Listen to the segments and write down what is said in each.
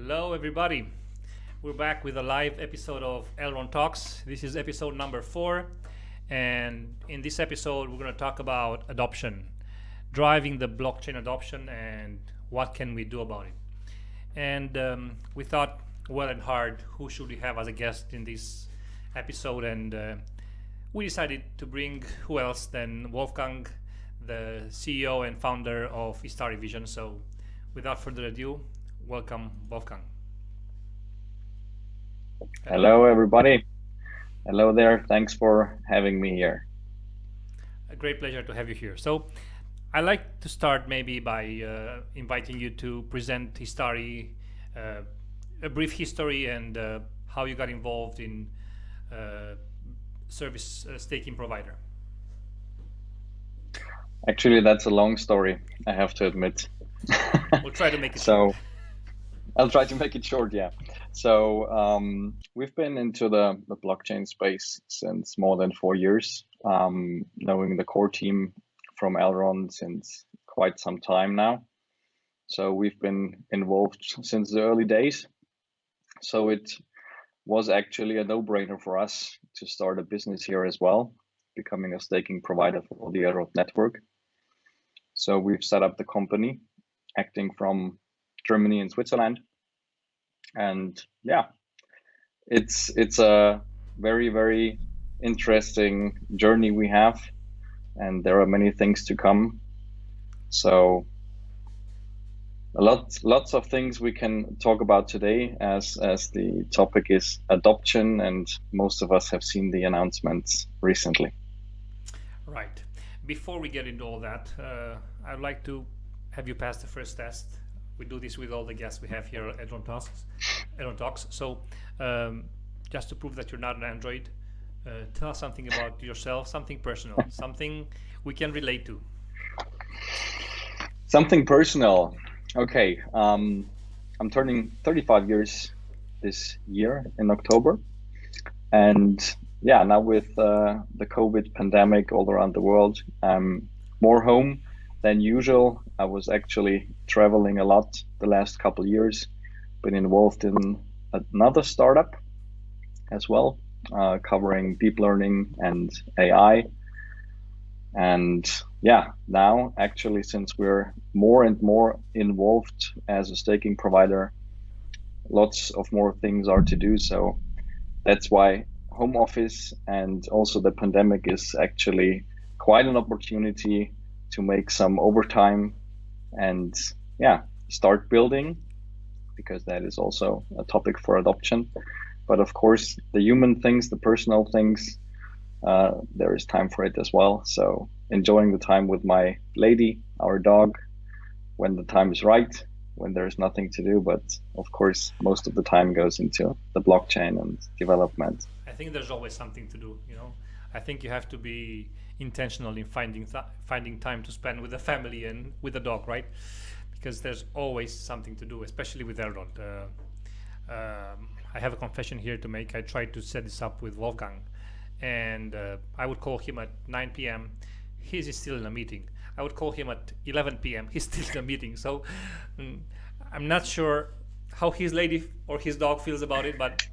Hello, everybody. We're back with a live episode of Elrond Talks. This is episode number 4. And in this episode, we're going to talk about adoption, driving the blockchain adoption, and what can we do about it. And we thought well and hard, who should we have as a guest in this episode? And we decided to bring who else than Wolfgang, the CEO and founder of Istari Vision. So without further ado, welcome, Wolfgang. Hello, everybody. Hello there. Thanks for having me here. A great pleasure to have you here. So I'd like to start maybe by inviting you to present Istari, a brief history and how you got involved in service staking provider. Actually, that's a long story, I have to admit. We'll try to make it short. I'll try to make it short, yeah. So we've been into the blockchain space since more than 4 years, knowing the core team from Elrond since quite some time now. So we've been involved since the early days. So it was actually a no-brainer for us to start a business here as well, becoming a staking provider for the Elrond Network. So we've set up the company, acting from Germany and Switzerland. And yeah, it's a very, very interesting journey we have, and there are many things to come. So lots of things we can talk about today, as the topic is adoption, and most of us have seen the announcements recently. Right. Before we get into all that, I'd like to have you pass the first test. We do this with all the guests we have here at Elrond Talks. So just to prove that you're not an Android, tell us something about yourself, something personal, something we can relate to. Something personal. Okay. I'm turning 35 years this year in October. And yeah, now with the COVID pandemic all around the world, I'm more home than usual. I was actually traveling a lot the last couple of years, been involved in another startup as well, covering deep learning and AI. And yeah, now actually, since we're more and more involved as a staking provider, lots of more things are to do. So that's why home office and also the pandemic is actually quite an opportunity to make some overtime and yeah, start building, because that is also a topic for adoption. But of course, the human things, the personal things, there is time for it as well. So enjoying the time with my lady, our dog, when the time is right, when there's nothing to do. But of course, most of the time goes into the blockchain and development. I think there's always something to do, you know. I think you have to be intentional in finding time to spend with the family and with the dog, right? Because there's always something to do, especially with Elrond. I have a confession here to make. I tried to set this up with Wolfgang, and I would call him at 9 p.m. He's still in a meeting. I would call him at 11 p.m. He's still in a meeting. So I'm not sure how his lady or his dog feels about it, but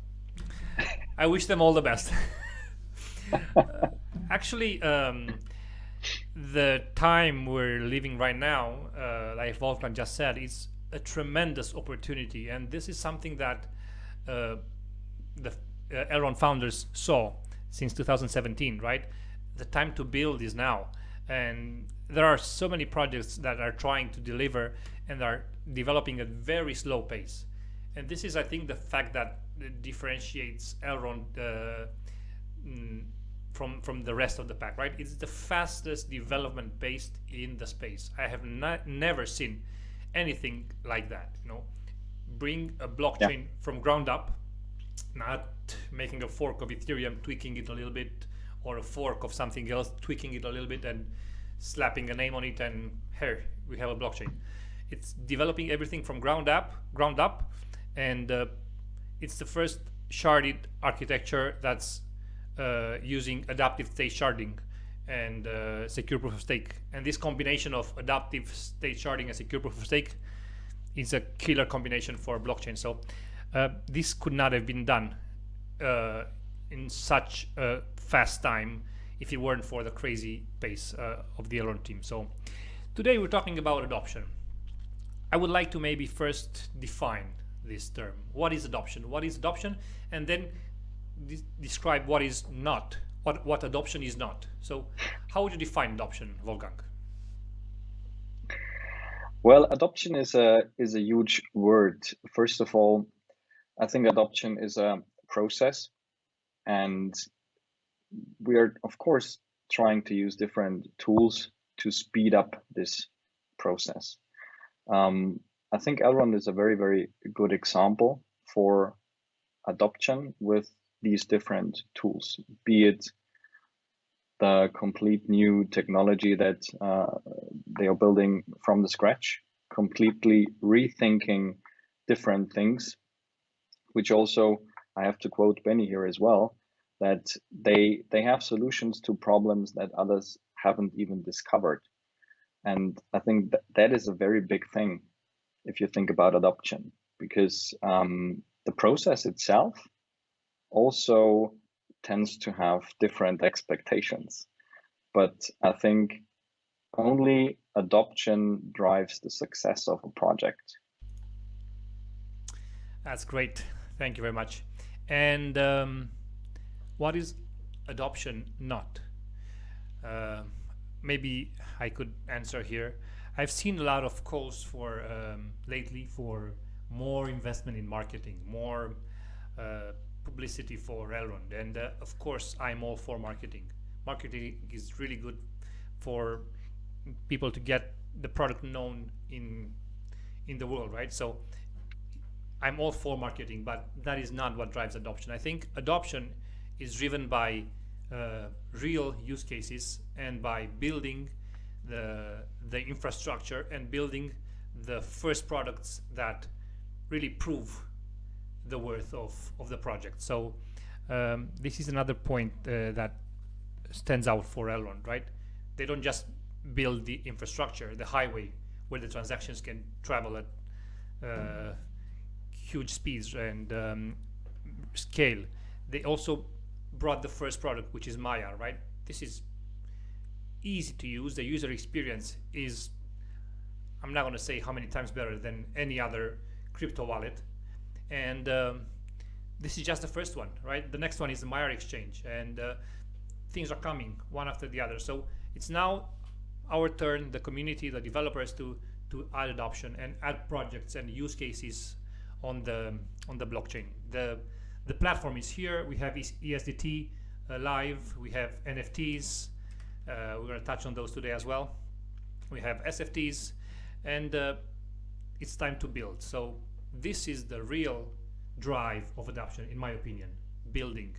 I wish them all the best. Actually, the time we're living right now, like Wolfgang just said, is a tremendous opportunity, and this is something that the Elrond founders saw since 2017, right? The time to build is now, and there are so many projects that are trying to deliver and are developing at very slow pace. And this is, I think, the fact that differentiates Elrond from the rest of the pack, right? It's the fastest development pace in the space. I have never seen anything like that, you know. Bring a blockchain from ground up, not making a fork of Ethereum, tweaking it a little bit, or a fork of something else, tweaking it a little bit and slapping a name on it, and here we have a blockchain. It's developing everything from ground up, and it's the first sharded architecture that's using adaptive state sharding and secure proof of stake. And this combination of adaptive state sharding and secure proof of stake is a killer combination for blockchain. So this could not have been done in such a fast time if it weren't for the crazy pace of the Elrond team. So today we're talking about adoption. I would like to maybe first define this term. What is adoption? What is adoption? And then describe what is not, what adoption is not. So how would you define adoption, Wolfgang? Well, adoption is a huge word. First of all, I think adoption is a process, and we are of course trying to use different tools to speed up this process. I think Elrond is a very, very good example for adoption with these different tools, be it the complete new technology that they are building from the scratch, completely rethinking different things, which also I have to quote Benny here as well, that they have solutions to problems that others haven't even discovered. And I think that is a very big thing if you think about adoption, because the process itself also tends to have different expectations. But I think only adoption drives the success of a project. That's great. Thank you very much. And what is adoption not? Maybe I could answer here. I've seen a lot of calls for lately for more investment in marketing, more publicity for Elrond, and of course I'm all for marketing. Marketing is really good for people to get the product known in the world, right? So I'm all for marketing, but that is not what drives adoption. I think adoption is driven by real use cases and by building the infrastructure and building the first products that really prove the worth of the project. So this is another point that stands out for Elrond, right? They don't just build the infrastructure, the highway where the transactions can travel at huge speeds and scale. They also brought the first product, which is Maya, right? This is easy to use. The user experience is, I'm not going to say how many times better than any other crypto wallet. And this is just the first one, right? The next one is the Maya exchange, and things are coming one after the other. So it's now our turn, the community, the developers, to add adoption and add projects and use cases on the blockchain. The platform is here. We have ESDT live. We have NFTs. We're going to touch on those today as well. We have SFTs, and it's time to build. So this is the real drive of adoption, in my opinion, building.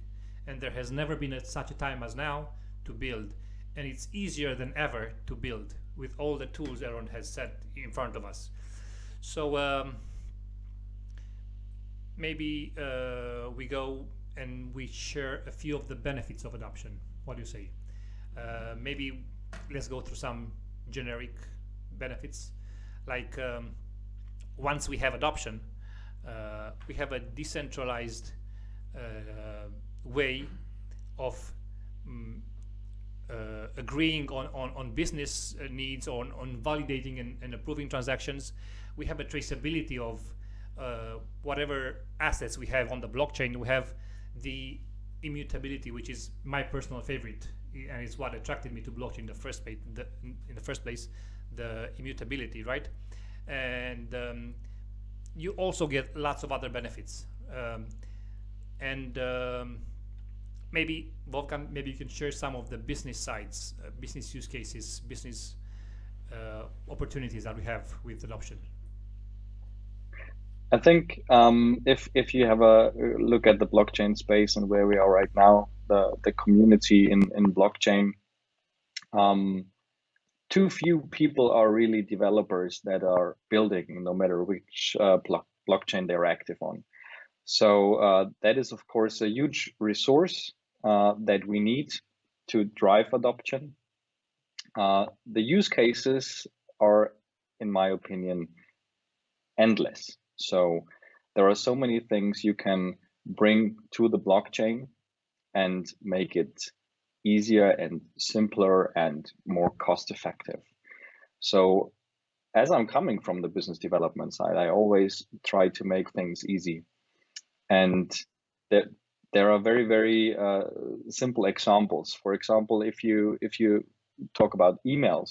And there has never been such a time as now to build. And it's easier than ever to build with all the tools Elrond has set in front of us. So maybe we go and we share a few of the benefits of adoption. What do you say? Maybe let's go through some generic benefits. Like once we have adoption, we have a decentralized way of agreeing on business needs, on validating and approving transactions. We have a traceability of whatever assets we have on the blockchain. We have the immutability, which is my personal favorite, and it's what attracted me to blockchain in the first place, the immutability, right? And you also get lots of other benefits. Maybe Wolfgang, maybe you can share some of the business sides, business use cases, business opportunities that we have with adoption. I think if you have a look at the blockchain space and where we are right now, the community in blockchain, too few people are really developers that are building, no matter which blockchain they're active on. So that is, of course, a huge resource that we need to drive adoption. The use cases are, in my opinion, endless. So there are so many things you can bring to the blockchain and make it easier and simpler and more cost effective. So as I'm coming from the business development side, I always try to make things easy. And there are very, very simple examples. For example, if you talk about emails,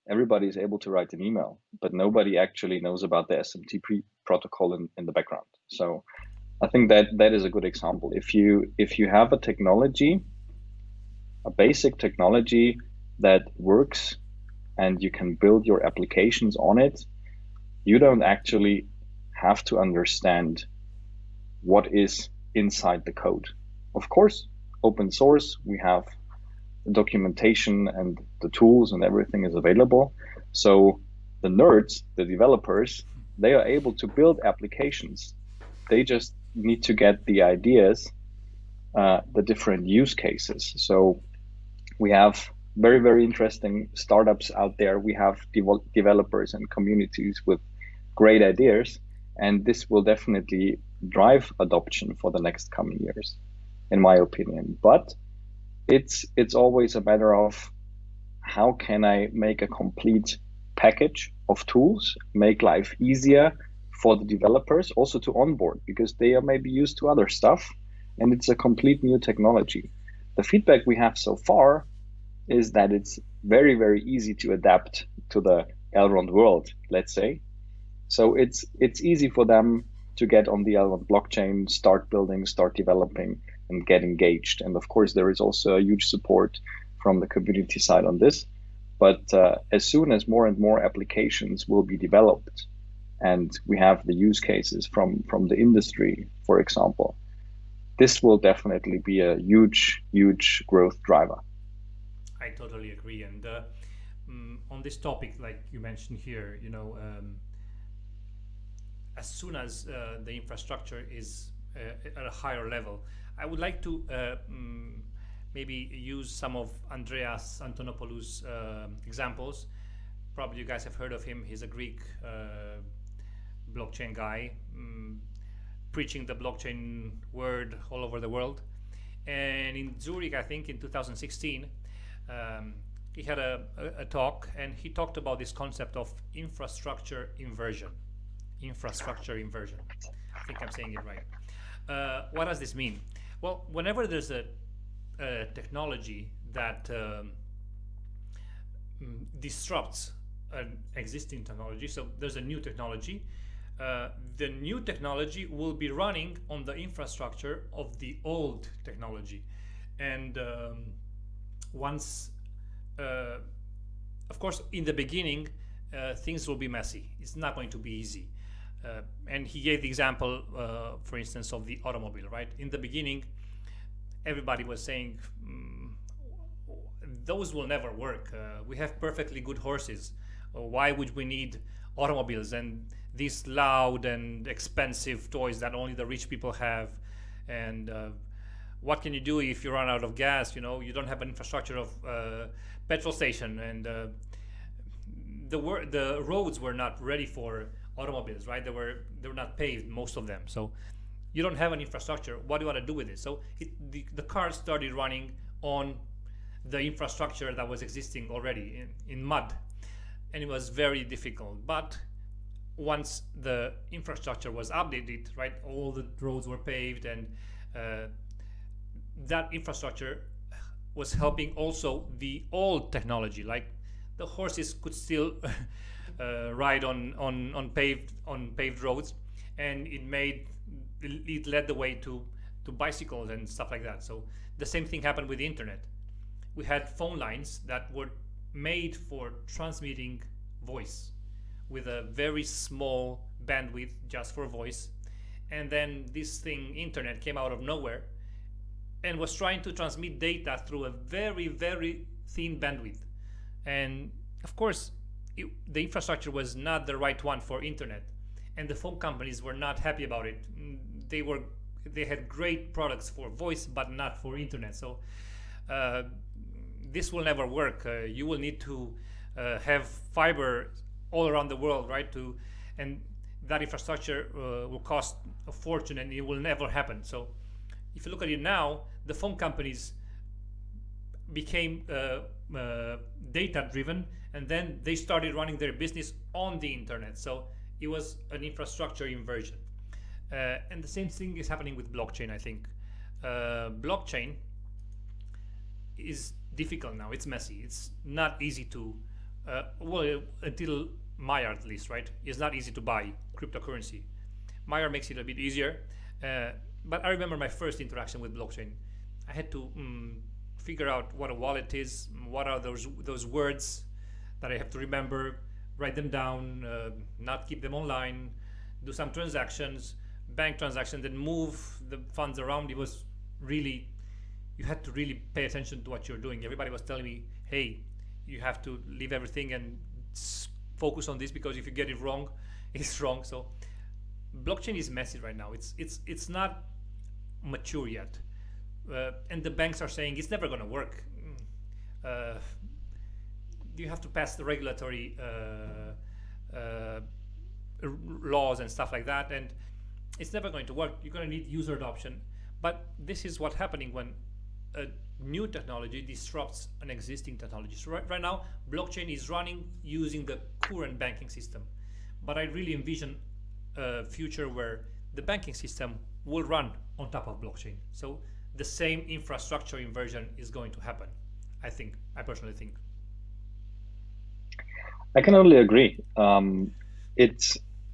everybody is able to write an email, but nobody actually knows about the SMTP protocol in the background. So I think that is a good example. If you have a technology, a basic technology that works, and you can build your applications on it, you don't actually have to understand what is inside the code. Of course, open source, we have the documentation and the tools and everything is available. So the nerds, the developers, they are able to build applications. They just need to get the ideas, the different use cases. So we have very, very interesting startups out there. We have developers and communities with great ideas, and this will definitely drive adoption for the next coming years, in my opinion. But it's always a matter of how can I make a complete package of tools, make life easier for the developers also to onboard, because they are maybe used to other stuff and it's a complete new technology. The feedback we have so far is that it's very, very easy to adapt to the Elrond world, let's say. So it's easy for them to get on the Elrond blockchain, start building, start developing, and get engaged. And of course, there is also a huge support from the community side on this. But as soon as more and more applications will be developed, and we have the use cases from the industry, for example, this will definitely be a huge, huge growth driver. I totally agree. And on this topic, like you mentioned here, as soon as the infrastructure is at a higher level, I would like to maybe use some of Andreas Antonopoulos' examples. Probably you guys have heard of him. He's a Greek blockchain guy, preaching the blockchain word all over the world. And in Zurich, I think in 2016, he had a talk, and he talked about this concept of infrastructure inversion. Infrastructure inversion. I think I'm saying it right. What does this mean? Well, whenever there's a technology that disrupts an existing technology, so there's a new technology, the new technology will be running on the infrastructure of the old technology. And once, of course, in the beginning, things will be messy. It's not going to be easy. And he gave the example, for instance, of the automobile, right? In the beginning, everybody was saying, those will never work. We have perfectly good horses. Why would we need automobiles and these loud and expensive toys that only the rich people have? And what can you do if you run out of gas? You don't have an infrastructure of petrol station, and the roads were not ready for automobiles, right? They were not paved, most of them. So you don't have an infrastructure. What do you want to do with it? So the cars started running on the infrastructure that was existing already in mud, and it was very difficult. But once the infrastructure was updated, right, all the roads were paved, and that infrastructure was helping also the old technology, like the horses could still ride on paved roads, and it led the way to bicycles and stuff like that. So the same thing happened with the internet. We had phone lines that were made for transmitting voice with a very small bandwidth just for voice, and then this thing internet came out of nowhere and was trying to transmit data through a very, very thin bandwidth. And of course, the infrastructure was not the right one for internet, and the phone companies were not happy about it. They had great products for voice but not for internet. So this will never work. You will need to have fiber all around the world, right? And that infrastructure will cost a fortune and it will never happen. So if you look at it now, the phone companies became data driven, and then they started running their business on the internet. So it was an infrastructure inversion. And the same thing is happening with blockchain, I think. Blockchain is difficult now. It's messy. It's not easy to, well, until Maya at least, right? It's not easy to buy cryptocurrency. Maya makes it a bit easier. But I remember my first interaction with blockchain. I had to figure out what a wallet is, what are those words that I have to remember, write them down, not keep them online, do some transactions, bank transactions, then move the funds around. It was really, you had to really pay attention to what you're doing. Everybody was telling me, hey, you have to leave everything and focus on this, because if you get it wrong, it's wrong. So blockchain is messy right now. It's not mature yet, and the banks are saying it's never going to work. You have to pass the regulatory laws and stuff like that, and it's never going to work. You're going to need user adoption. But this is what's happening when a new technology disrupts an existing technology. So right now, blockchain is running using the current banking system, but I really envision a future where the banking system will run on top of blockchain. So the same infrastructure inversion is going to happen, I personally think. I can only agree.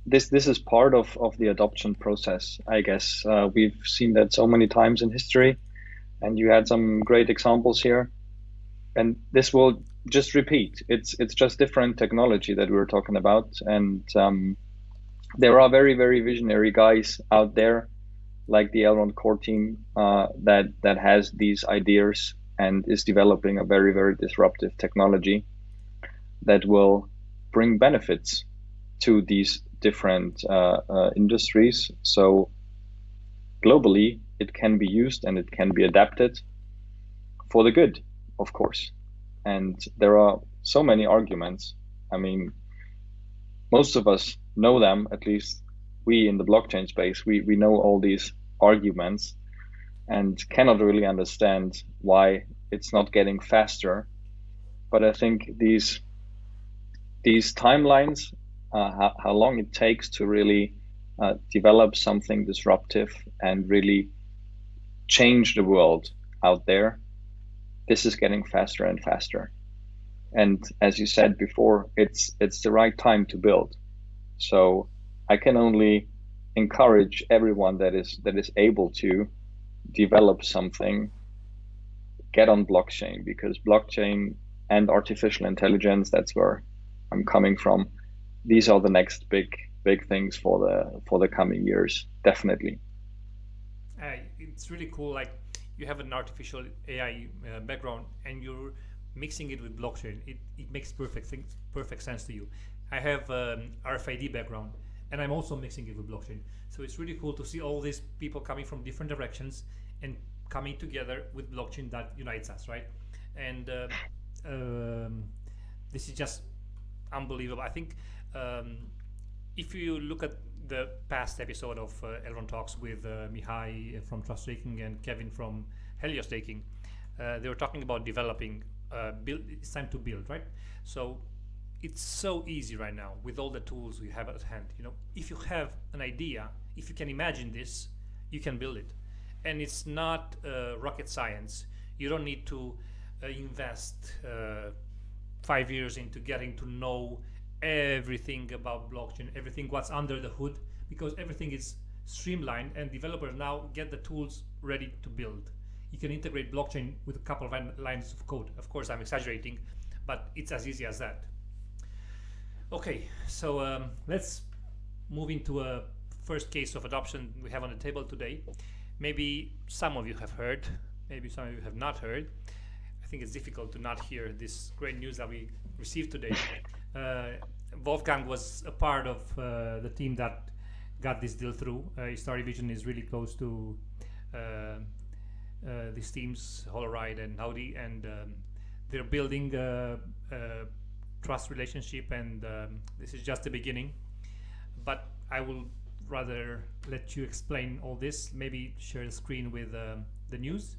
This is part of the adoption process, I guess. We've seen that so many times in history, and you had some great examples here. And this will just repeat. It's just different technology that we were talking about. And there are very, very visionary guys out there, like the Elrond core team, that has these ideas and is developing a very, very disruptive technology that will bring benefits to these different industries. So globally, it can be used and it can be adapted for the good, of course. And there are so many arguments. I mean, most of us know them, at least we in the blockchain space, we know all these arguments and cannot really understand why it's not getting faster. But I think these timelines, how long it takes to really develop something disruptive and really change the world out there, this is getting faster and faster. And as you said before, it's the right time to build. So I can only encourage everyone that is able to develop something, get on blockchain, because blockchain and artificial intelligence, that's where I'm coming from. These are the next big things for the coming years, definitely. It's really cool. Like, you have an artificial AI background and you're mixing it with blockchain. It makes perfect sense to you. I have RFID background and I'm also mixing it with blockchain. So it's really cool to see all these people coming from different directions and coming together with blockchain that unites us, right? And this is just unbelievable. I think if you look at the past episode of Elrond Talks with Mihai from Trust Staking and Kevin from Helios Staking, they were talking about developing, it's time to build, right? So it's so easy right now with all the tools we have at hand. You know, if you have an idea, if you can imagine this, you can build it. And it's not rocket science. You don't need to invest 5 years into getting to know everything about blockchain, everything what's under the hood, because everything is streamlined and developers now get the tools ready to build. You can integrate blockchain with a couple of lines of code. Of course, I'm exaggerating, but it's as easy as that. Okay, so let's move into a first case of adoption we have on the table today. Maybe some of you have heard, maybe some of you have not heard. I think it's difficult to not hear this great news that we received today. Wolfgang was a part of the team that got this deal through. Starry Vision is really close to these teams, Holoride and Audi, and they're building a trust relationship, and this is just the beginning. But I will rather let you explain all this. Maybe share the screen with the news.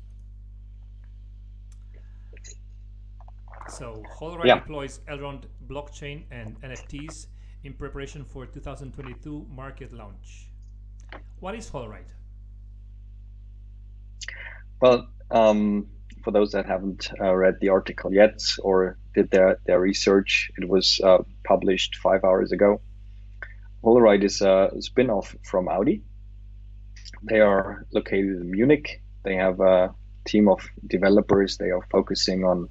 So Holoride Yeah. deploys Elrond blockchain and NFTs in preparation for 2022 market launch. What is Holoride? Well, for those that haven't read the article yet or did their research, it was published 5 hours ago. Holoride is a spin-off from Audi. They are located in Munich. They have a team of developers. They are focusing on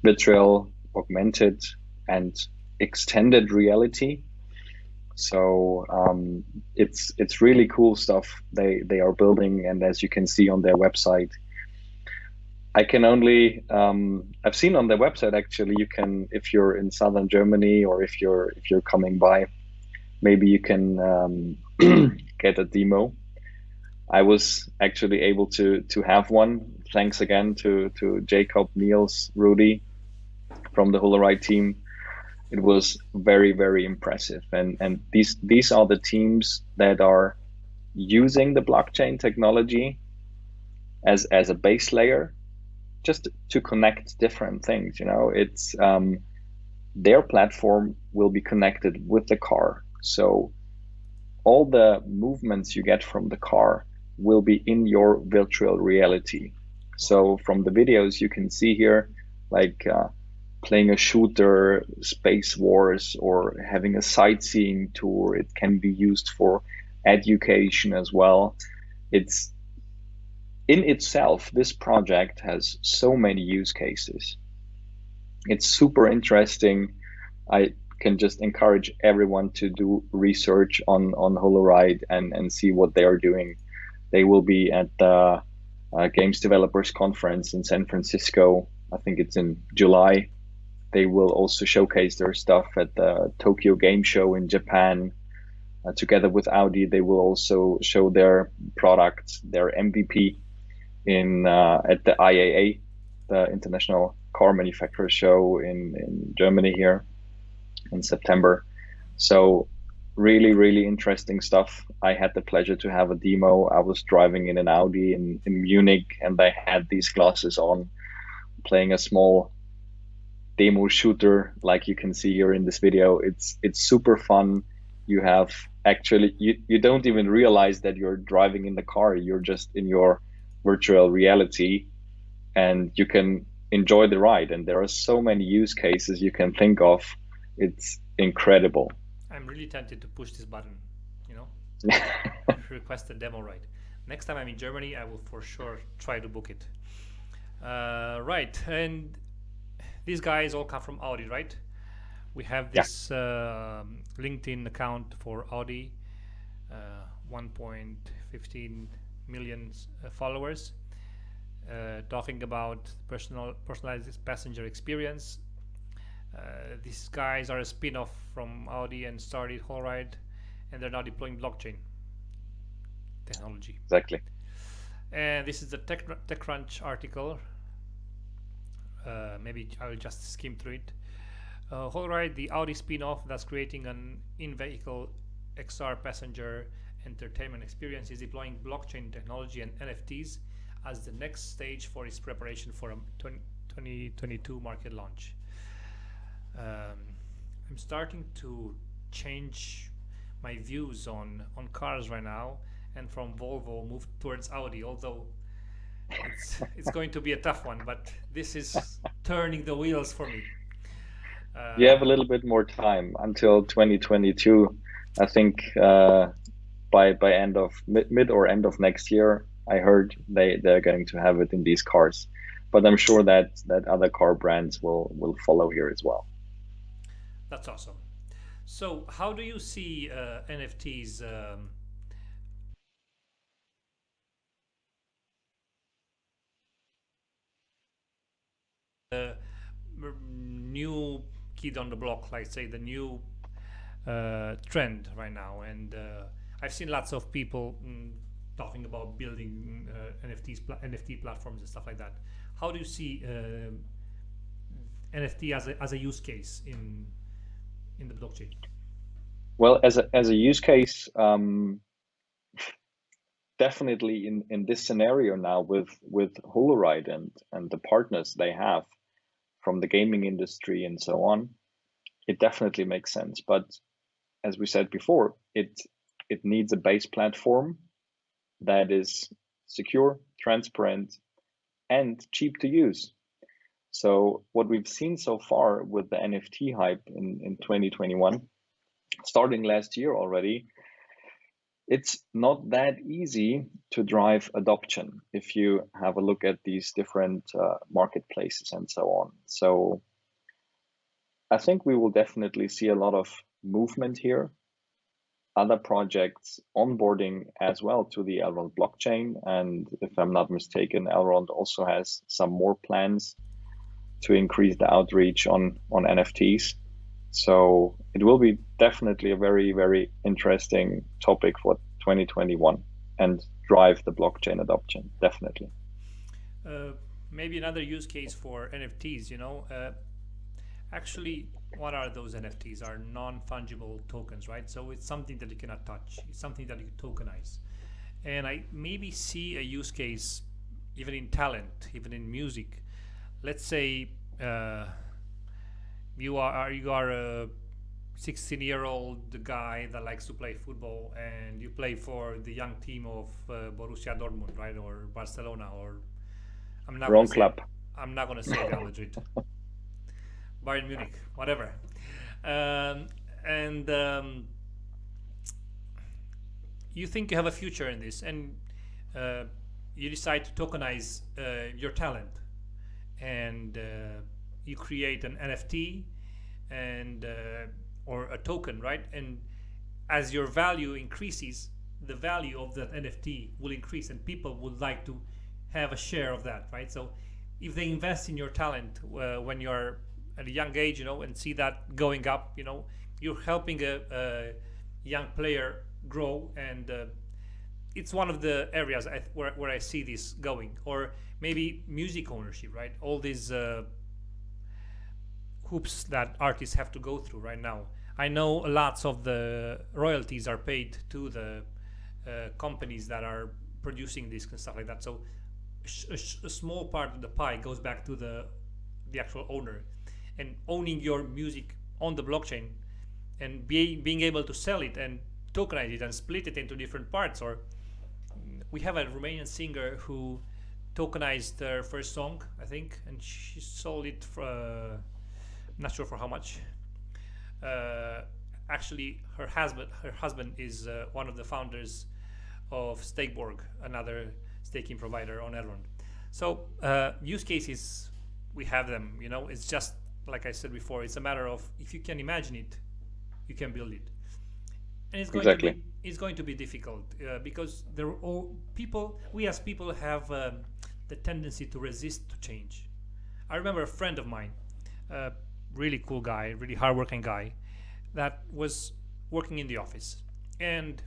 virtual, augmented, and extended reality. So it's really cool stuff they are building, and as you can see on their website, I can only I've seen on their website actually you can, if you're in southern Germany or if you're coming by, maybe you can get a demo. I was actually able to have one. Thanks again to Jacob, Niels, Rudy from the Holoride team. It was very, very impressive. And these are the teams that are using the blockchain technology as a base layer, just to connect different things. You know, it's their platform will be connected with the car. So all the movements you get from the car will be in your virtual reality. So from the videos you can see here, like playing a shooter, space wars, or having a sightseeing tour. It can be used for education as well. It's in itself, this project has so many use cases. It's super interesting. I can just encourage everyone to do research on Holoride and see what they are doing. They will be at the Games Developers Conference in San Francisco. I think it's in July. They will also showcase their stuff at the Tokyo Game Show in Japan. Together with Audi, they will also show their product, their MVP, at the IAA, the International Car Manufacturers Show in Germany here in September. So really, really interesting stuff. I had the pleasure to have a demo. I was driving in an Audi in Munich, and I had these glasses on, playing a small demo shooter like you can see here in this video. It's super fun. You have actually, you don't even realize that you're driving in the car. You're just in your virtual reality, and you can enjoy the ride. And there are so many use cases you can think of. It's incredible. I'm really tempted to push this button, you know, request a demo ride. Next time I'm in Germany, I will for sure try to book it. Right, and these guys all come from Audi, right? We have this LinkedIn account for Audi, 1.15 million followers, talking about personalized passenger experience. These guys are a spin-off from Audi and started Holoride, and they're now deploying blockchain technology. Exactly. And this is the TechCrunch article. Maybe I'll just skim through it. Holoride, the Audi spin-off that's creating an in-vehicle XR passenger entertainment experience, is deploying blockchain technology and NFTs as the next stage for its preparation for a 2022 market launch. I'm starting to change my views on cars right now, and from Volvo move towards Audi, although it's going to be a tough one, but this is turning the wheels for me. You have a little bit more time until 2022. I think by end of mid or end of next year, I heard they're going to have it in these cars, but I'm sure that other car brands will follow here as well. That's awesome. So how do you see NFTs new kid on the block, like say the new trend right now? And I've seen lots of people talking about building NFT platforms and stuff like that. How do you see NFT as a use case in the blockchain? Well, as a use case, definitely in this scenario now with Holoride and the partners they have from the gaming industry and so on, it definitely makes sense. But as we said before, it needs a base platform that is secure, transparent, and cheap to use. So what we've seen so far with the NFT hype in 2021, starting last year already, it's not that easy to drive adoption if you have a look at these different marketplaces and so on. So I think we will definitely see a lot of movement here. Other projects onboarding as well to the Elrond blockchain. And if I'm not mistaken, Elrond also has some more plans to increase the outreach on NFTs. So it will be definitely a very, very interesting topic for 2021 and drive the blockchain adoption, definitely. Maybe another use case for NFTs, actually, what are those NFTs? Are non-fungible tokens, right? So it's something that you cannot touch. It's something that you tokenize. And I maybe see a use case even in talent, even in music. Let's say you are a 16-year-old guy that likes to play football, and you play for the young team of Borussia Dortmund, right, or Barcelona, or Wrong club. I'm not gonna say Real Madrid, Bayern Munich, whatever. And you think you have a future in this, and you decide to tokenize your talent, and you create an NFT and or a token, right? And as your value increases, the value of that NFT will increase, and people would like to have a share of that, right? So if they invest in your talent when you're at a young age, and see that going up, you're helping a young player grow, and it's one of the areas where I see this going. Or maybe music ownership, right? All these hoops that artists have to go through right now. I know lots of the royalties are paid to the companies that are producing this and stuff like that. So a small part of the pie goes back to the actual owner. And owning your music on the blockchain and being able to sell it and tokenize it and split it into different parts. Or we have a Romanian singer who tokenized her first song, I think, and she sold it for not sure for how much. Actually, her husband is one of the founders of Stakeborg, another staking provider on Elrond. So use cases, we have them. It's just like I said before. It's a matter of, if you can imagine it, you can build it. And it's going to be difficult because we as people have the tendency to resist to change. I remember a friend of mine, really cool guy, really hardworking guy, that was working in the office, and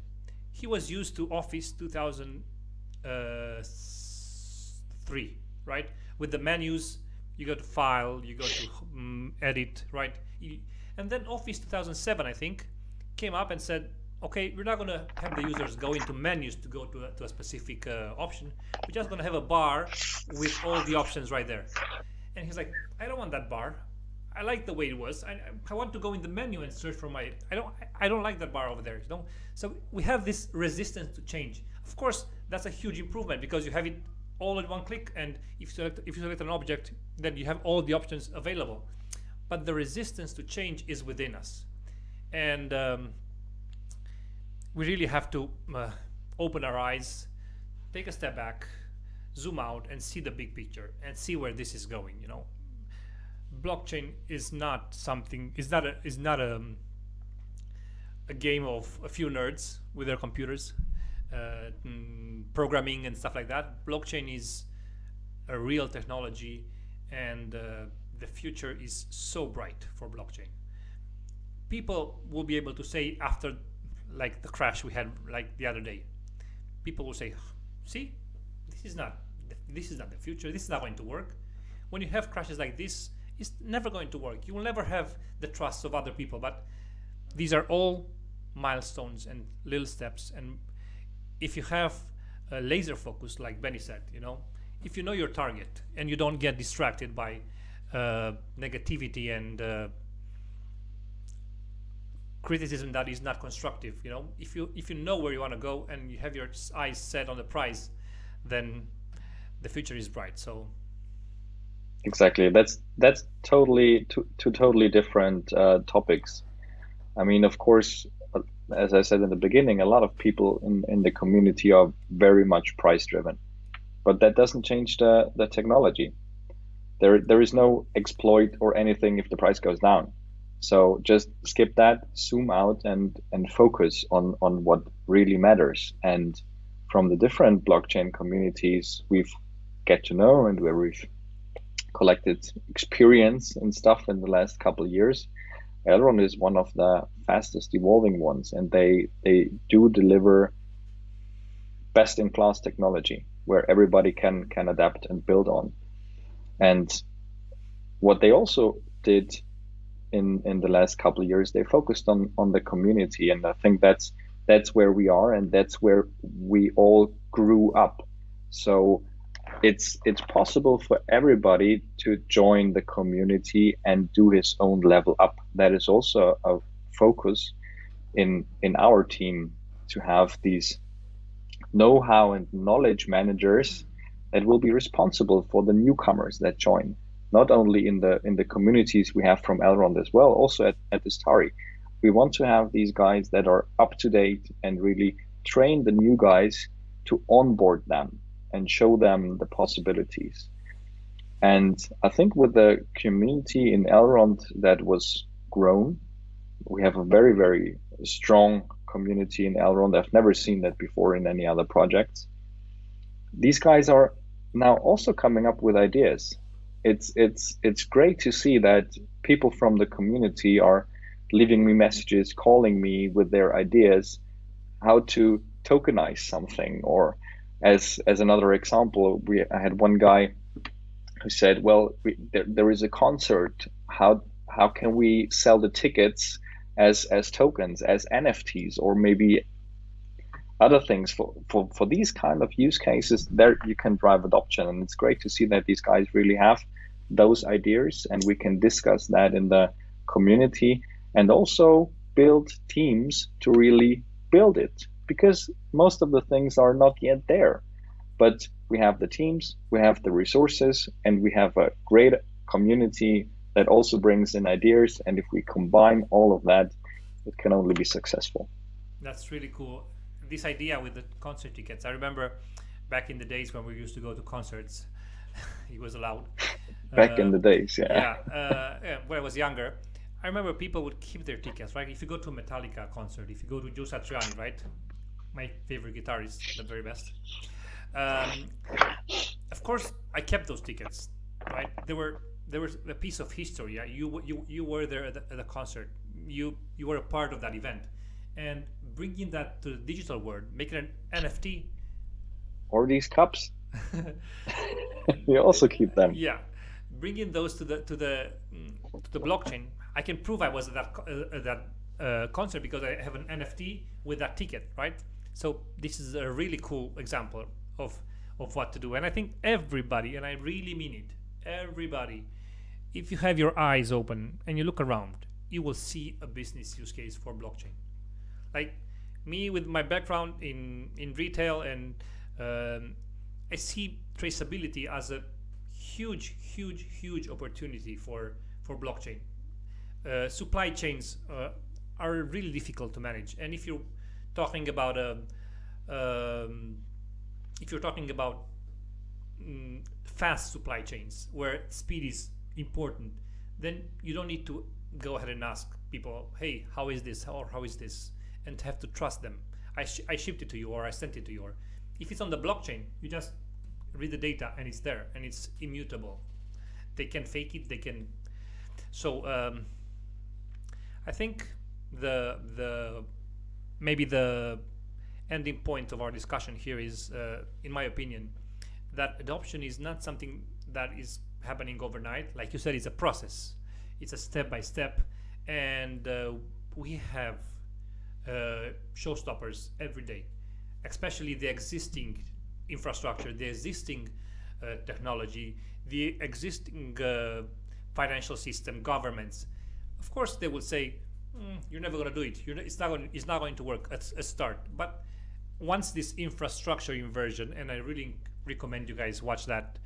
he was used to Office 2003, right? With the menus, you go to File, you go to Edit, right? And then Office 2007, I think, came up and said, okay, we're not going to have the users go into menus to go to a specific option. We're just going to have a bar with all the options right there. And he's like, I don't want that bar. I like the way it was. I want to go in the menu and search for I don't like that bar over there. So we have this resistance to change. Of course, that's a huge improvement because you have it all in one click, and if you select an object, then you have all the options available. But the resistance to change is within us, and we really have to open our eyes, take a step back, zoom out, and see the big picture and see where this is going. Blockchain is not a game of a few nerds with their computers, programming and stuff like that. Blockchain is a real technology, and the future is so bright for blockchain. People will be able to say, after like the crash we had like the other day, people will say, see, this is not the future. This is not going to work. When you have crashes like this, it's never going to work. You will never have the trust of other people. But these are all milestones and little steps. And if you have a laser focus, like Benny said, if you know your target and you don't get distracted by negativity and criticism that is not constructive, if you know where you want to go and you have your eyes set on the prize, then the future is bright. So exactly, that's totally two totally different topics. I mean, of course, as I said in the beginning, a lot of people in the community are very much price driven, but that doesn't change the technology. There is no exploit or anything if the price goes down. So just skip that, zoom out, and focus on what really matters. And from the different blockchain communities we've get to know and where we've collected experience and stuff in the last couple of years, Elrond is one of the fastest evolving ones, and they do deliver best in class technology where everybody can adapt and build on. And what they also did in the last couple of years, they focused on the community, and I think that's where we are, and that's where we all grew up. So it's possible for everybody to join the community and do his own level up. That is also a focus in our team, to have these know-how and knowledge managers that will be responsible for the newcomers that join, not only in the communities we have from Elrond as well, also at Istari. We want to have these guys that are up to date and really train the new guys to onboard them and show them the possibilities. And I think with the community in Elrond that was grown, we have a very, very strong community in Elrond. I've never seen that before in any other projects. These guys are now also coming up with ideas. It's great to see that people from the community are leaving me messages, calling me with their ideas, how to tokenize something. Or as another example, I had one guy who said, well, there is a concert. How can we sell the tickets as tokens, as NFTs, or maybe other things for these kind of use cases? There you can drive adoption, and it's great to see that these guys really have those ideas, and we can discuss that in the community and also build teams to really build it, because most of the things are not yet there, but we have the teams, we have the resources, and we have a great community that also brings in ideas, and if we combine all of that, it can only be successful. That's really cool. This idea with the concert tickets, I remember back in the days when we used to go to concerts, it was allowed. Back in the days, yeah. When I was younger, I remember people would keep their tickets, right? If you go to a Metallica concert, if you go to Joe Satriani, right? My favorite guitarist, the very best. Of course, I kept those tickets, right? There was a piece of history. Yeah? You were there at the concert. You were a part of that event, and bringing that to the digital world, making an NFT. Or these cups. You also keep them. Yeah, bringing those to the blockchain. I can prove I was at that concert because I have an NFT with that ticket, right? So this is a really cool example of what to do. And I think everybody, and I really mean it, everybody, if you have your eyes open and you look around, you will see a business use case for blockchain. Like me, with my background in retail, and I see traceability as a huge opportunity for blockchain. Supply chains are really difficult to manage, and if you're talking about fast supply chains where speed is important, then you don't need to go ahead and ask people, hey, how is this, or how is this, and have to trust them. I shipped it to you, or I sent it to you. Or if it's on the blockchain, you just read the data and it's there and it's immutable. They can fake it, they can. So I think maybe the ending point of our discussion here is, in my opinion, that adoption is not something that is happening overnight. Like you said, it's a process. It's a step by step, and we have showstoppers every day, especially the existing infrastructure, the existing technology, the existing financial system, governments. Of course, they will say, "You're never going to do it. It's not going to work at a start." But once this infrastructure inversion, and I really recommend you guys watch that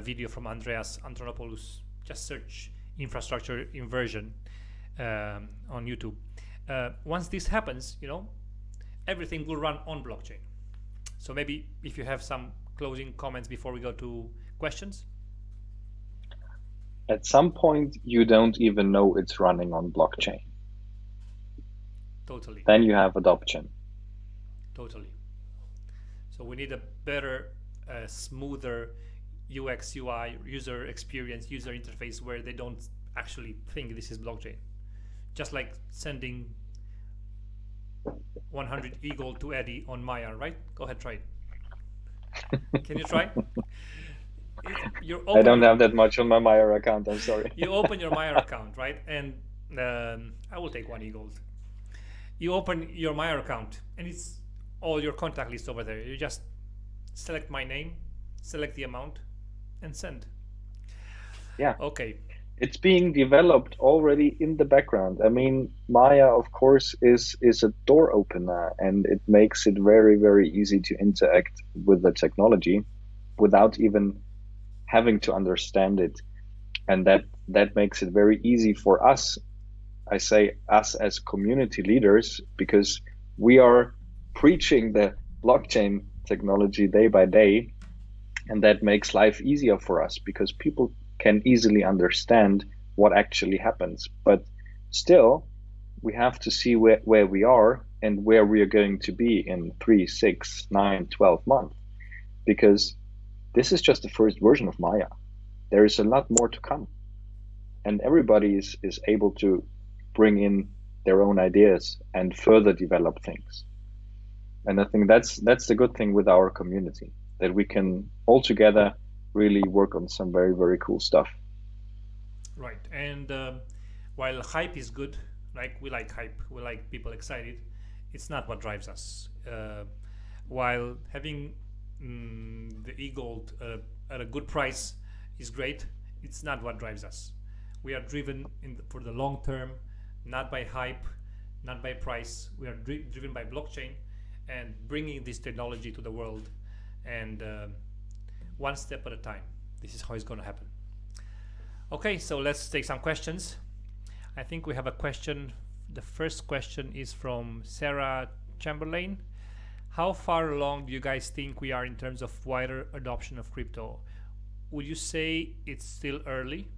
video from Andreas Antonopoulos. Just search infrastructure inversion on YouTube. Once this happens, everything will run on blockchain. So maybe if you have some closing comments before we go to questions. At some point, you don't even know it's running on blockchain. Totally. Then you have adoption. Totally. So we need a better, smoother UX, UI, user experience, user interface where they don't actually think this is blockchain. Just like sending 100 eagle to Eddie on Maya, right? Go ahead, try it. Can you try? I don't have that much on my Maya account, I'm sorry. You open your Maya account, right? And I will take 1 eagle. You open your Maya account and it's all your contact list over there. You just select my name, select the amount, and send. Yeah. Okay. It's being developed already in the background. I mean, Maya, of course, is a door opener, and it makes it very, very easy to interact with the technology without even having to understand it. And that makes it very easy for us. I say us as community leaders, because we are preaching the blockchain technology day by day, and that makes life easier for us because people can easily understand what actually happens. But still, we have to see where we are and where we are going to be in 3, 6, 9, 12 months, because this is just the first version of Maya. There is a lot more to come, and everybody is able to bring in their own ideas and further develop things. And I think that's the good thing with our community, that we can all together really work on some very, very cool stuff. Right. And while hype is good, like we like hype, we like people excited, it's not what drives us. While having the e-gold at a good price is great, it's not what drives us. We are driven for the long term, not by hype, not by price. We are driven by blockchain and bringing this technology to the world, and one step at a time. This is how it's going to happen. Okay, so let's take some questions. I think we have a question. The first question is from Sarah Chamberlain. How far along do you guys think we are in terms of wider adoption of crypto? Would you say it's still early?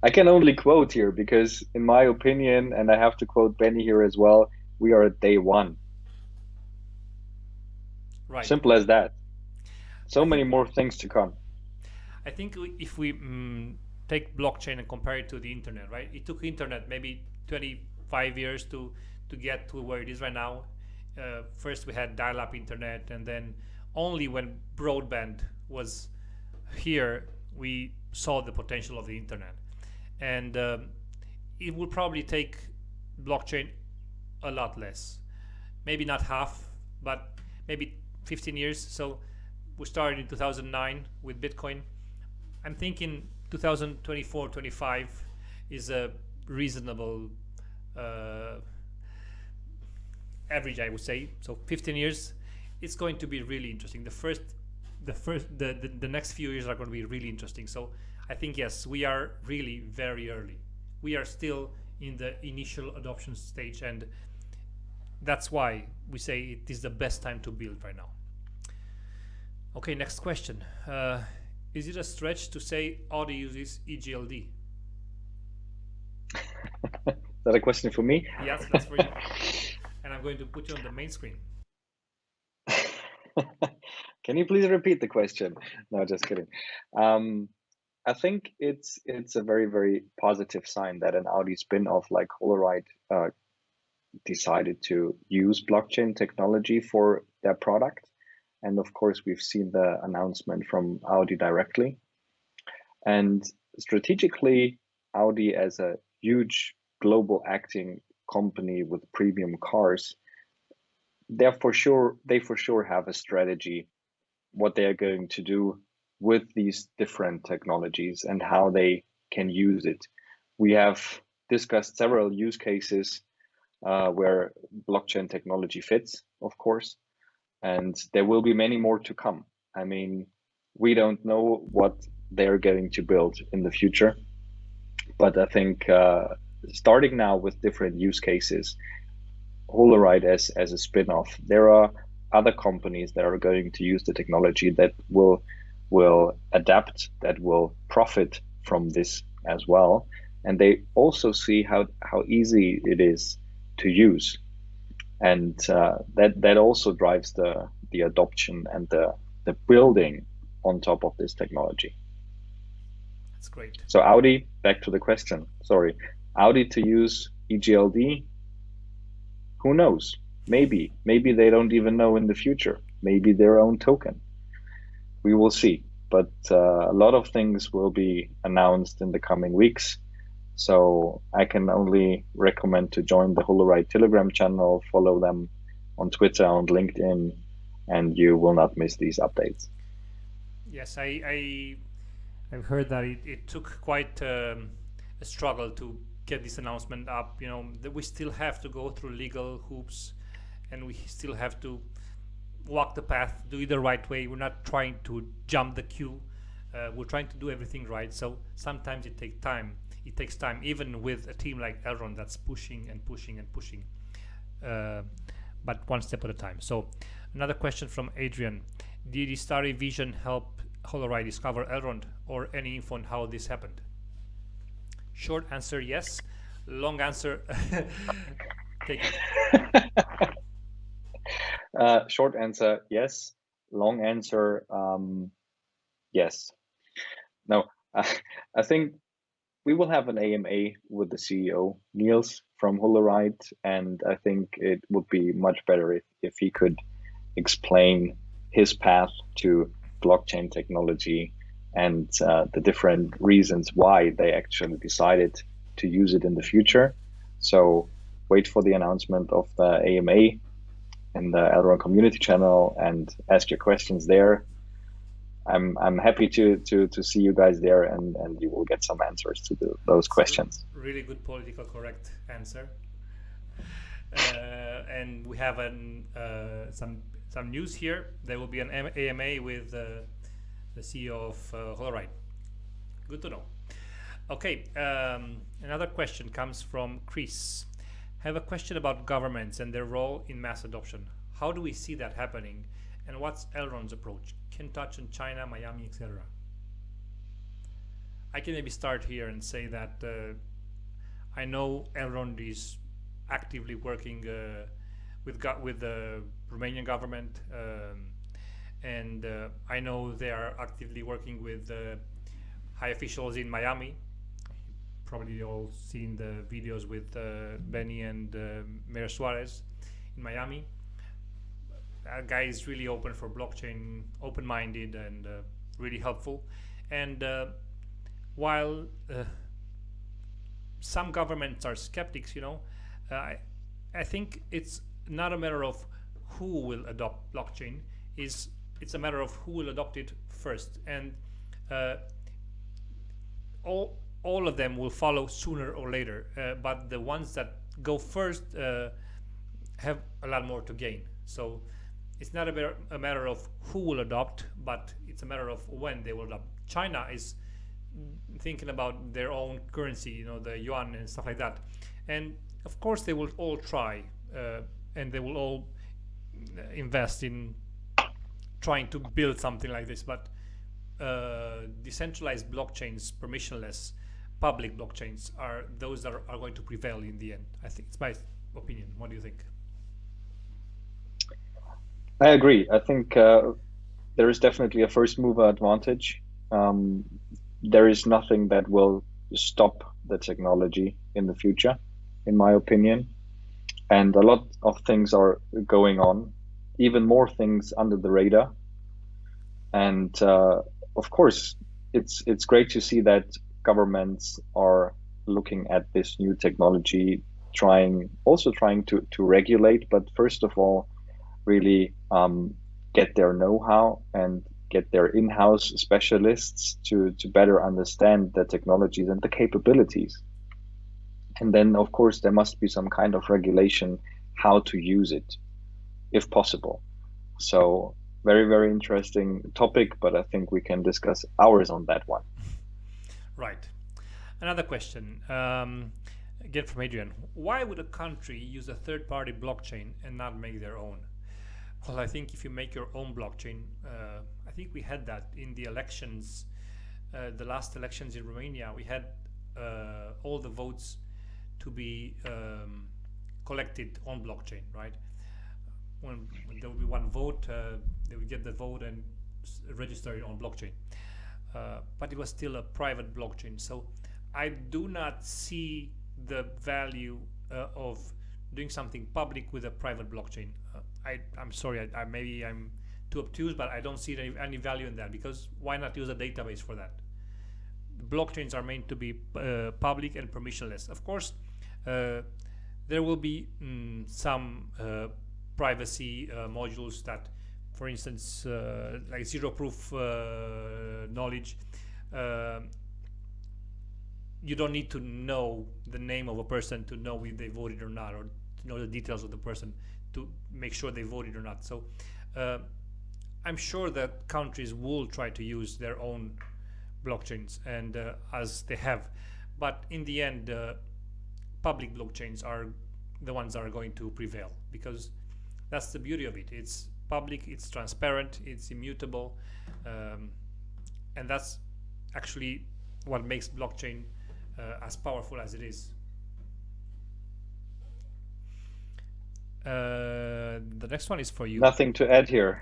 I can only quote here because, in my opinion, and I have to quote Benny here as well, we are at day one. Right. Simple as that. So many more things to come. I think if we take blockchain and compare it to the internet, right? It took internet maybe 25 years to get to where it is right now. First we had dial-up internet, and then only when broadband was here we saw the potential of the internet. And it will probably take blockchain a lot less, maybe not half, but maybe 15 years. So we started in 2009 with Bitcoin. I'm thinking 2024, 25 is a reasonable average, I would say. So 15 years, it's going to be really interesting. The next few years are going to be really interesting. So I think, yes, we are really very early. We are still in the initial adoption stage, and that's why we say it is the best time to build right now. Okay, next question. Is it a stretch to say Audi uses EGLD? Is that a question for me? Yes, that's for you. And I'm going to put you on the main screen. Can you please repeat the question? No, just kidding. I think it's a very, very positive sign that an Audi spin-off like Holoride decided to use blockchain technology for their product. And of course, we've seen the announcement from Audi directly. And strategically, Audi, as a huge global acting company with premium cars, they for sure have a strategy what they are going to do with these different technologies and how they can use it. We have discussed several use cases where blockchain technology fits, of course, and there will be many more to come. I mean, we don't know what they're going to build in the future, but I think starting now with different use cases, Holoride as a spin-off, there are other companies that are going to use the technology that will adapt, that will profit from this as well, and they also see how easy it is to use, and that also drives the adoption and the building on top of this technology. That's great. So Audi, back to the question. Sorry, Audi to use EGLD. Who knows? Maybe they don't even know in the future. Maybe their own token. We will see. But a lot of things will be announced in the coming weeks. So I can only recommend to join the Holoride Telegram channel, follow them on Twitter, on LinkedIn, and you will not miss these updates. Yes, I've heard that it took quite a struggle to get this announcement up. You know, that we still have to go through legal hoops, and we still have to walk the path, do it the right way. We're not trying to jump the queue. We're trying to do everything right. So sometimes it takes time. It takes time, even with a team like Elrond that's pushing and pushing and pushing, but one step at a time. So another question from Adrian: did the Starry Vision help Holoride discover Elrond, or any info on how this happened? Short answer, yes. Long answer, take it. Short answer, yes. Long answer, yes. No, I think we will have an AMA with the CEO, Niels from Holoride, and I think it would be much better if he could explain his path to blockchain technology and the different reasons why they actually decided to use it in the future. So wait for the announcement of the AMA in the Elrond community channel and ask your questions there. I'm happy to see you guys there, and you will get some answers to those questions. Really good political correct answer. And we have some news here. There will be an AMA with the CEO of Holoride. Good to know. Okay, another question comes from Chris. Have a question about governments and their role in mass adoption. How do we see that happening, and what's Elrond's approach? Can touch on China, Miami, etc. I can maybe start here and say that I know Elrond is actively working with the Romanian government, and I know they are actively working with high officials in Miami. Probably all seen the videos with Benny and Mayor Suarez in Miami. That guy is really open for blockchain, open-minded, and really helpful. And while some governments are skeptics, you know, I think it's not a matter of who will adopt blockchain. It's a matter of who will adopt it first, and all of them will follow sooner or later. But the ones that go first have a lot more to gain. So it's not a matter of who will adopt, but it's a matter of when they will adopt. China is thinking about their own currency, you know, the yuan and stuff like that. And of course they will all try, and they will all invest in trying to build something like this. But decentralized blockchains, permissionless, public blockchains are those that are going to prevail in the end. I think it's my opinion. What do you think? I agree. I think there is definitely a first mover advantage. There is nothing that will stop the technology in the future, in my opinion. And a lot of things are going on, even more things under the radar. And of course, it's great to see that governments are looking at this new technology, trying to regulate, but first of all, really get their know-how and get their in-house specialists to better understand the technologies and the capabilities. And then, of course, there must be some kind of regulation how to use it, if possible. So very, very interesting topic, but I think we can discuss hours on that one. Right. Another question, again from Adrian. Why would a country use a third-party blockchain and not make their own? Well, I think if you make your own blockchain, I think we had that in the elections, the last elections in Romania. We had all the votes to be collected on blockchain, right? When there will be one vote, they will get the vote and register it on blockchain. But it was still a private blockchain. So I do not see the value of doing something public with a private blockchain. I'm sorry, maybe I'm too obtuse, but I don't see any value in that, because why not use a database for that? Blockchains are meant to be public and permissionless. Of course, there will be some privacy modules that, for instance, like zero-proof knowledge, you don't need to know the name of a person to know if they voted or not, or to know the details of the person to make sure they voted or not. So I'm sure that countries will try to use their own blockchains, and as they have, but in the end, public blockchains are the ones that are going to prevail, because that's the beauty of it. It's public, it's transparent, it's immutable, and that's actually what makes blockchain as powerful as it is. The next one is for you. Nothing to add here.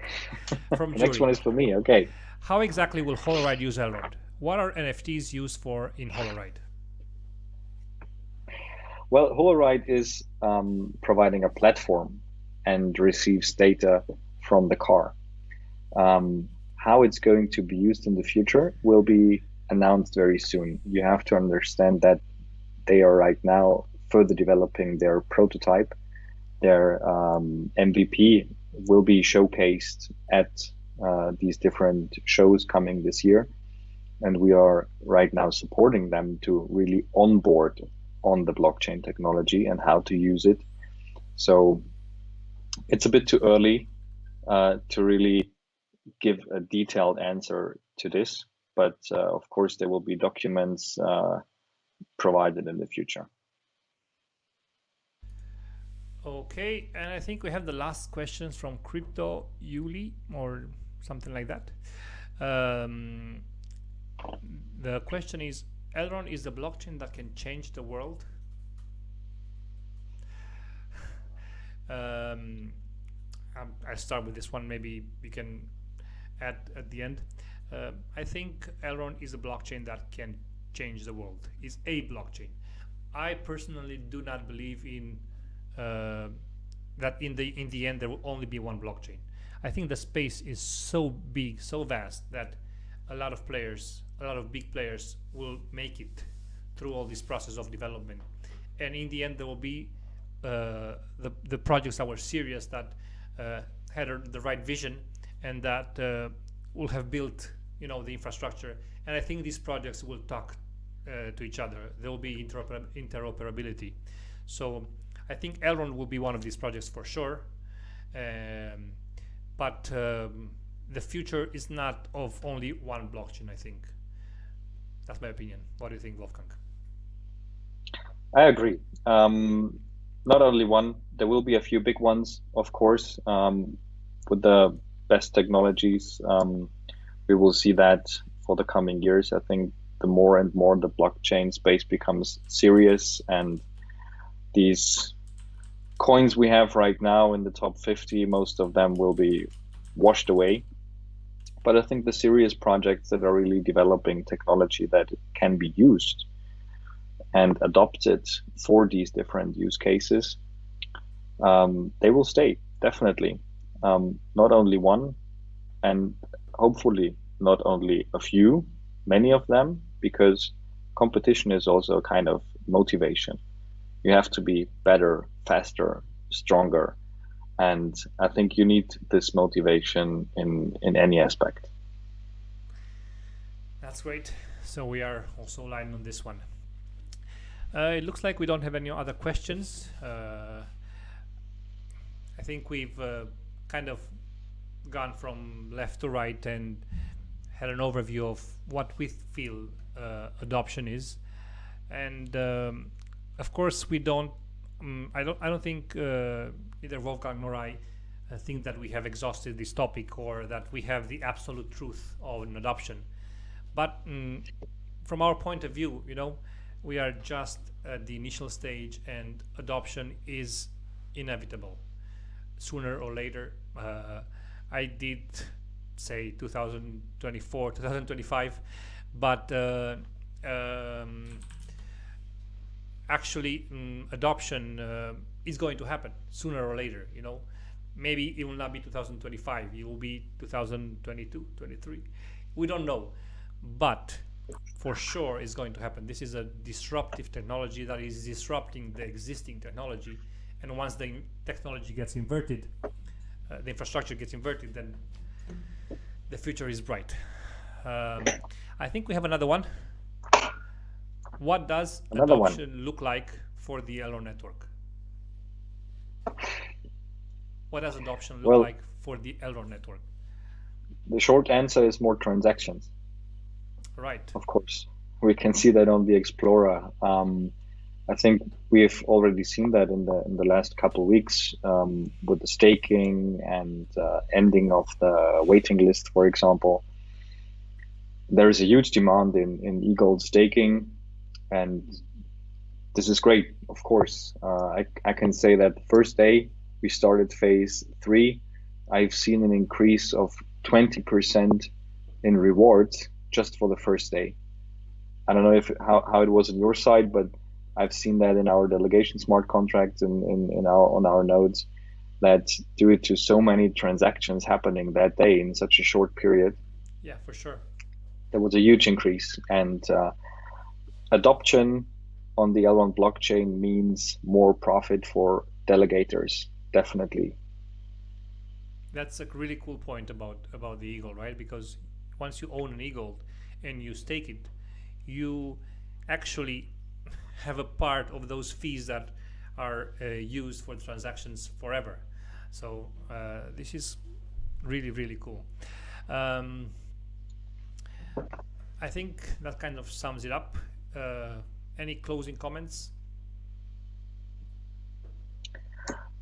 From The next one is for me. Okay. How exactly will Holoride use Elrond? What are NFTs used for in Holoride? Well, Holoride is providing a platform and receives data from the car. How it's going to be used in the future will be announced very soon. You have to understand that they are right now further developing their prototype. Their MVP will be showcased at these different shows coming this year. And we are right now supporting them to really onboard on the blockchain technology and how to use it. So it's a bit too early to really give a detailed answer to this, but of course there will be documents provided in the future. Okay, and I think we have the last questions from Crypto Yuli or something like that. The question is, Elrond is the blockchain that can change the world? I'll start with this one, maybe we can add at the end. I think Elrond is a blockchain that can change the world. It's a blockchain. I personally do not believe in that in the end there will only be one blockchain. I think the space is so big, so vast, that a lot of players, a lot of big players will make it through all this process of development, and in the end there will be the projects that were serious, that had the right vision, and that will have built, you know, the infrastructure. And I think these projects will talk to each other. There will be interoperability. So I think Elrond will be one of these projects for sure. But the future is not of only one blockchain, I think. That's my opinion. What do you think, Wolfgang? I agree. Not only one, there will be a few big ones, of course, with the best technologies. We will see that for the coming years. I think the more and more the blockchain space becomes serious, and these coins we have right now in the top 50, most of them will be washed away. But I think the serious projects that are really developing technology that can be used and adopted for these different use cases, they will stay, definitely. Not only one, and hopefully not only a few, many of them, because competition is also kind of motivation. You have to be better, faster, stronger. And I think you need this motivation in any aspect. That's great. So we are also aligned on this one. It looks like we don't have any other questions. I think we've kind of gone from left to right and had an overview of what we feel adoption is, and of course we don't. I don't think either Wolfgang nor I think that we have exhausted this topic or that we have the absolute truth of an adoption. But from our point of view, we are just at the initial stage, and adoption is inevitable sooner or later. I did say 2024, 2025, but actually adoption is going to happen sooner or later. Maybe it will not be 2025, it will be 2022, 23. We don't know, but for sure it's going to happen. This is a disruptive technology that is disrupting the existing technology, and once the technology gets inverted, the infrastructure gets inverted, then the future is bright. I think we have another one. What does adoption look like for the Elrond network? What does adoption look like for the Elrond network? The short answer is more transactions. Right. Of course, we can see that on the Explorer. I think we've already seen that in the last couple of weeks with the staking and ending of the waiting list, for example. There is a huge demand in e-gold staking, and this is great. Of course, I can say that the first day we started phase 3, I've seen an increase of 20% in rewards just for the first day. I don't know how it was on your side, but I've seen that in our delegation smart contracts and on our nodes, that due to so many transactions happening that day in such a short period. Yeah, for sure. There was a huge increase, and adoption on the Elrond blockchain means more profit for delegators, definitely. That's a really cool point about the eagle, right? Because once you own an eagle and you stake it, you actually have a part of those fees that are used for transactions forever. So this is really, really cool. I think that kind of sums it up. Any closing comments?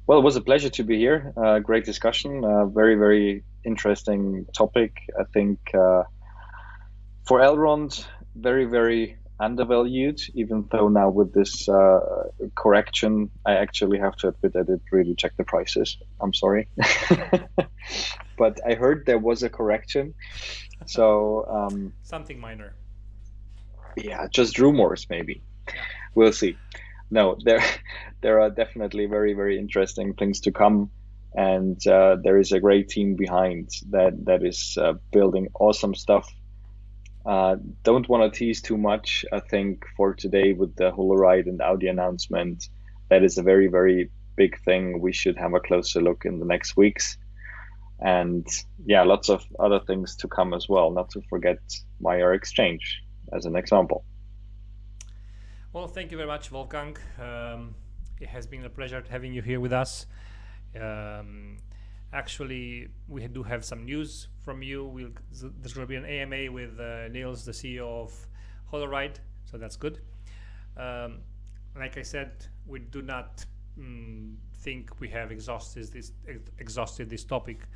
Well, it was a pleasure to be here. Great discussion. Very, very interesting topic. I think for Elrond, very, very undervalued, even though now with this correction, I actually have to admit I did really check the prices. I'm sorry. But I heard there was a correction. So something minor. Yeah, just rumors maybe. Yeah. We'll see. No, there are definitely very, very interesting things to come, and there is a great team behind that is building awesome stuff. Don't want to tease too much. I think for today with the Holoride and Audi announcement, that is a very, very big thing. We should have a closer look in the next weeks. And yeah, lots of other things to come as well. Not to forget Meyer Exchange as an example. Well, thank you very much, Wolfgang. It has been a pleasure having you here with us. Actually, we do have some news from you. There's going to be an AMA with Niels, the CEO of Holoride, so that's good. Like I said, we do not think we have exhausted this topic,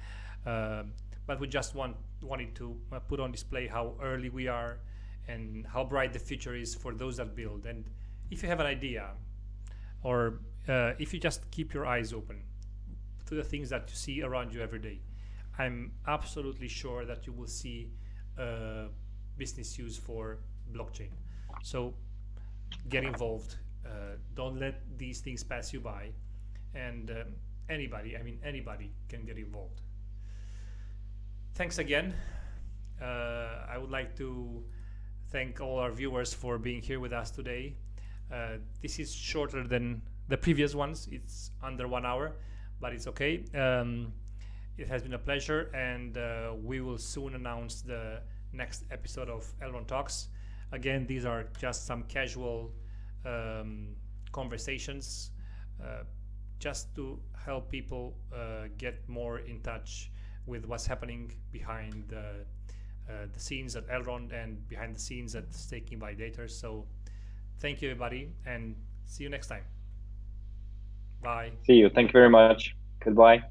but we just wanted to put on display how early we are and how bright the future is for those that build. And if you have an idea, or if you just keep your eyes open to the things that you see around you every day, I'm absolutely sure that you will see business use for blockchain. So get involved. Don't let these things pass you by. And anybody can get involved. Thanks again. I would like to thank all our viewers for being here with us today. This is shorter than the previous ones. It's under 1 hour, but it's okay. It has been a pleasure, and we will soon announce the next episode of Elrond Talks. Again, these are just some casual conversations, just to help people get more in touch with what's happening behind the scenes at Elrond and behind the scenes at Staking Validators. So thank you, everybody, and see you next time. Bye. See you. Thank you very much. Goodbye.